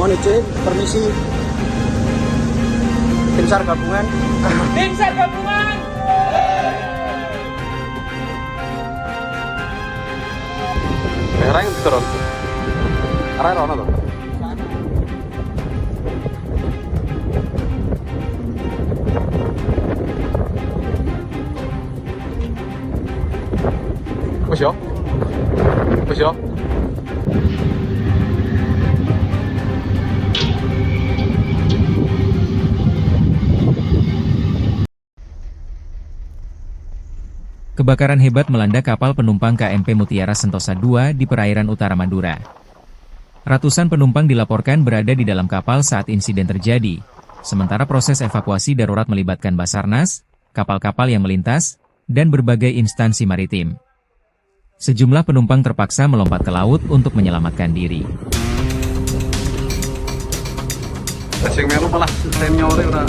Mohon izin, permisi. Tim SAR gabungan. Tim SAR gabungan. Merah yang turun. Arah mana tuh? Boşo. Boşo. Kebakaran hebat melanda kapal penumpang KMP Mutiara Sentosa II di perairan utara Madura. Ratusan penumpang dilaporkan berada di dalam kapal saat insiden terjadi, sementara proses evakuasi darurat melibatkan Basarnas, kapal-kapal yang melintas, dan berbagai instansi maritim. Sejumlah penumpang terpaksa melompat ke laut untuk menyelamatkan diri. Sing melu malah senior udah.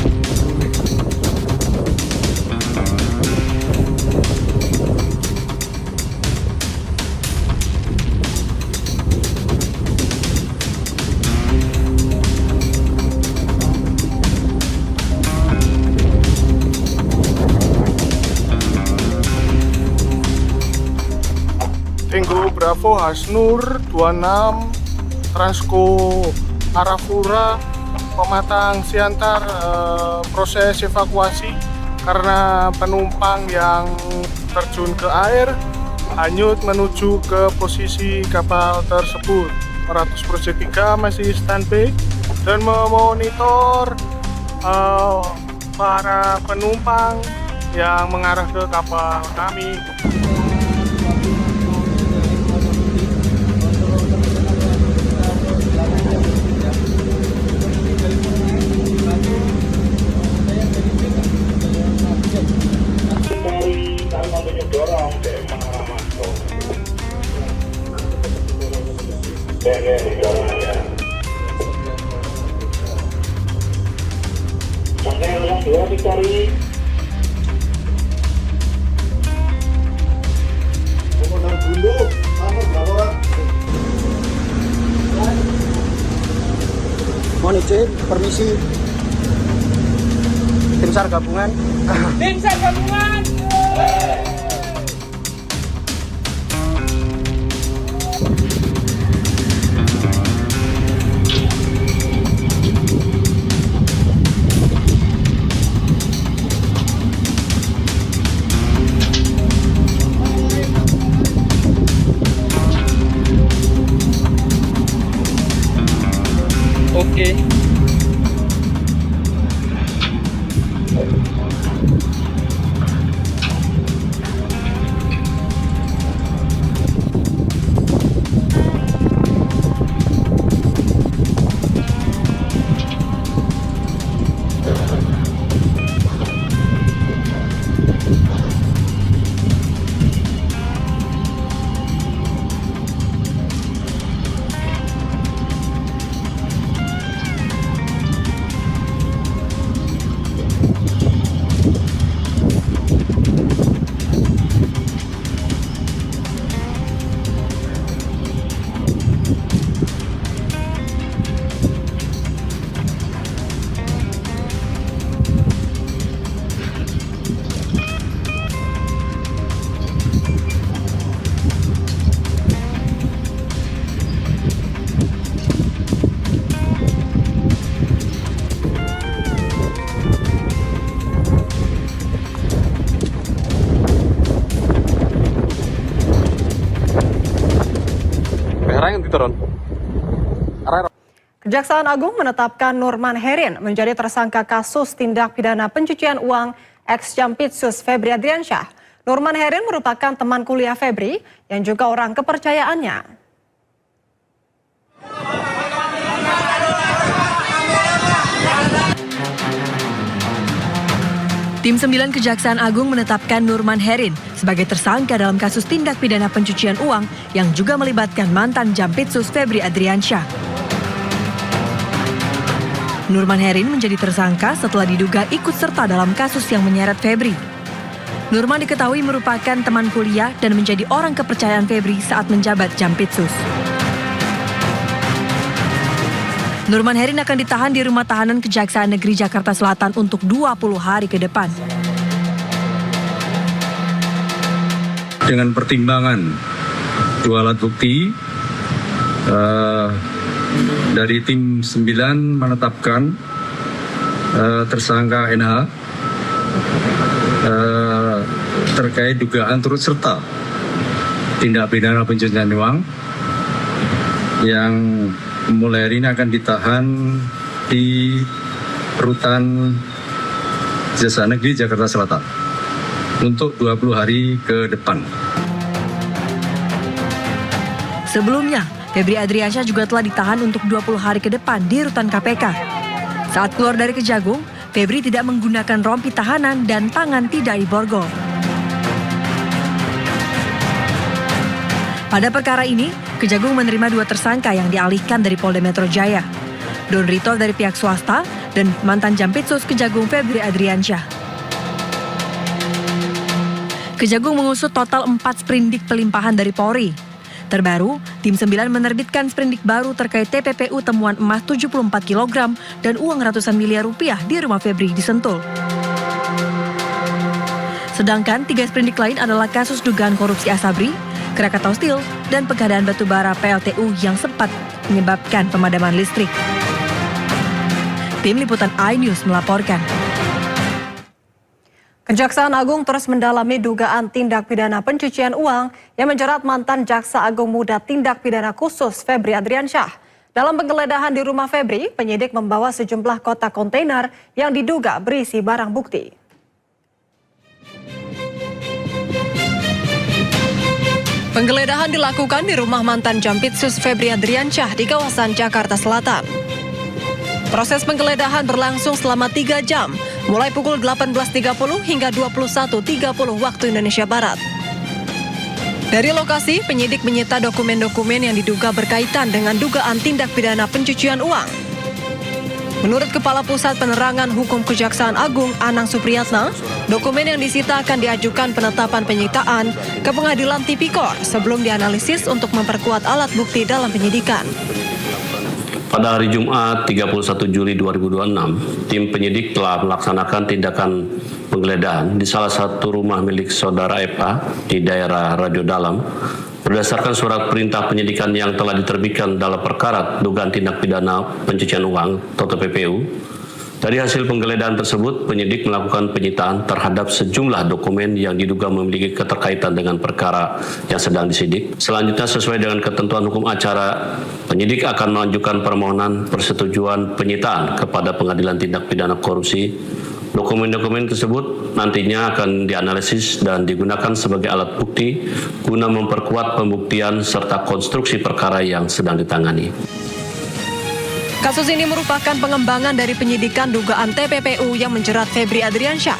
Tango Bravo Hasnur 26 Transco Arafura Pematang Siantar proses evakuasi karena penumpang yang terjun ke air hanyut menuju ke posisi kapal tersebut. 400 Project 3 masih standby dan memonitor para penumpang yang mengarah ke kapal kami. Mohon izin, permisi. Tim SAR gabungan. Tim SAR gabungan. Oke. Merah yang turun. Arah. Kejaksaan Agung menetapkan Nurman Herin menjadi tersangka kasus tindak pidana pencucian uang ex-Jampitsus Febri Adriansyah. Nurman Herin merupakan teman kuliah Febri yang juga orang kepercayaannya. Tim 9 Kejaksaan Agung menetapkan Nurman Herin sebagai tersangka dalam kasus tindak pidana pencucian uang yang juga melibatkan mantan Jampitsus Febri Adriansyah. Nurman Herin menjadi tersangka setelah diduga ikut serta dalam kasus yang menyeret Febri. Nurman diketahui merupakan teman kuliah dan menjadi orang kepercayaan Febri saat menjabat Jampitsus. Nurman Herrin akan ditahan di rumah tahanan Kejaksaan Negeri Jakarta Selatan untuk 20 hari ke depan. Dengan pertimbangan dua alat bukti, dari tim 9 menetapkan tersangka NH terkait dugaan turut serta tindak pidana pencucian uang yang mulai hari ini akan ditahan di Rutan Kejaksaan Negeri Jakarta Selatan untuk 20 hari ke depan. Sebelumnya, Febri Adriansyah juga telah ditahan untuk 20 hari ke depan di rutan KPK. Saat keluar dari Kejagung, Febri tidak menggunakan rompi tahanan dan tangan tidak diborgol. Pada perkara ini, Kejagung menerima 2 tersangka yang dialihkan dari Polda Metro Jaya. Don Rito dari pihak swasta dan mantan Jampitsus Kejagung Febri Adriansyah. Kejagung mengusut total 4 sprindik pelimpahan dari Polri. Terbaru, tim 9 menerbitkan sprindik baru terkait TPPU temuan emas 74 kg dan uang ratusan miliar rupiah di rumah Febri di Sentul. Sedangkan 3 sprindik lain adalah kasus dugaan korupsi Asabri, Krakatau Steel, dan pengadaan batubara PLTU yang sempat menyebabkan pemadaman listrik. Tim Liputan iNews melaporkan. Kejaksaan Agung terus mendalami dugaan tindak pidana pencucian uang yang menjerat mantan Jaksa Agung Muda Tindak Pidana Khusus Febri Adriansyah. Dalam penggeledahan di rumah Febri, penyidik membawa sejumlah kotak kontainer yang diduga berisi barang bukti. Penggeledahan dilakukan di rumah mantan Jampitsus Febri Adriansyah di kawasan Jakarta Selatan. Proses penggeledahan berlangsung selama 3 jam, mulai pukul 18.30 hingga 21.30 waktu Indonesia Barat. Dari lokasi, penyidik menyita dokumen-dokumen yang diduga berkaitan dengan dugaan tindak pidana pencucian uang. Menurut Kepala Pusat Penerangan Hukum Kejaksaan Agung Anang Supriyatna, dokumen yang disita akan diajukan penetapan penyitaan ke Pengadilan Tipikor sebelum dianalisis untuk memperkuat alat bukti dalam penyidikan. Pada hari Jumat 31 Juli 2026, tim penyidik telah melaksanakan tindakan penggeledahan di salah satu rumah milik saudara FA di daerah Radio Dalam berdasarkan surat perintah penyidikan yang telah diterbitkan dalam perkara dugaan tindak pidana pencucian uang atau TPPU. Dari hasil penggeledahan tersebut, penyidik melakukan penyitaan terhadap sejumlah dokumen yang diduga memiliki keterkaitan dengan perkara yang sedang disidik. Selanjutnya, sesuai dengan ketentuan hukum acara, penyidik akan mengajukan permohonan persetujuan penyitaan kepada Pengadilan Tindak Pidana Korupsi. Dokumen-dokumen tersebut nantinya akan dianalisis dan digunakan sebagai alat bukti guna memperkuat pembuktian serta konstruksi perkara yang sedang ditangani. Kasus ini merupakan pengembangan dari penyidikan dugaan TPPU yang menjerat Febri Adriansyah.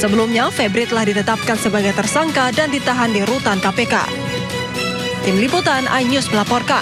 Sebelumnya, Febri telah ditetapkan sebagai tersangka dan ditahan di rutan KPK. Tim Liputan iNews melaporkan.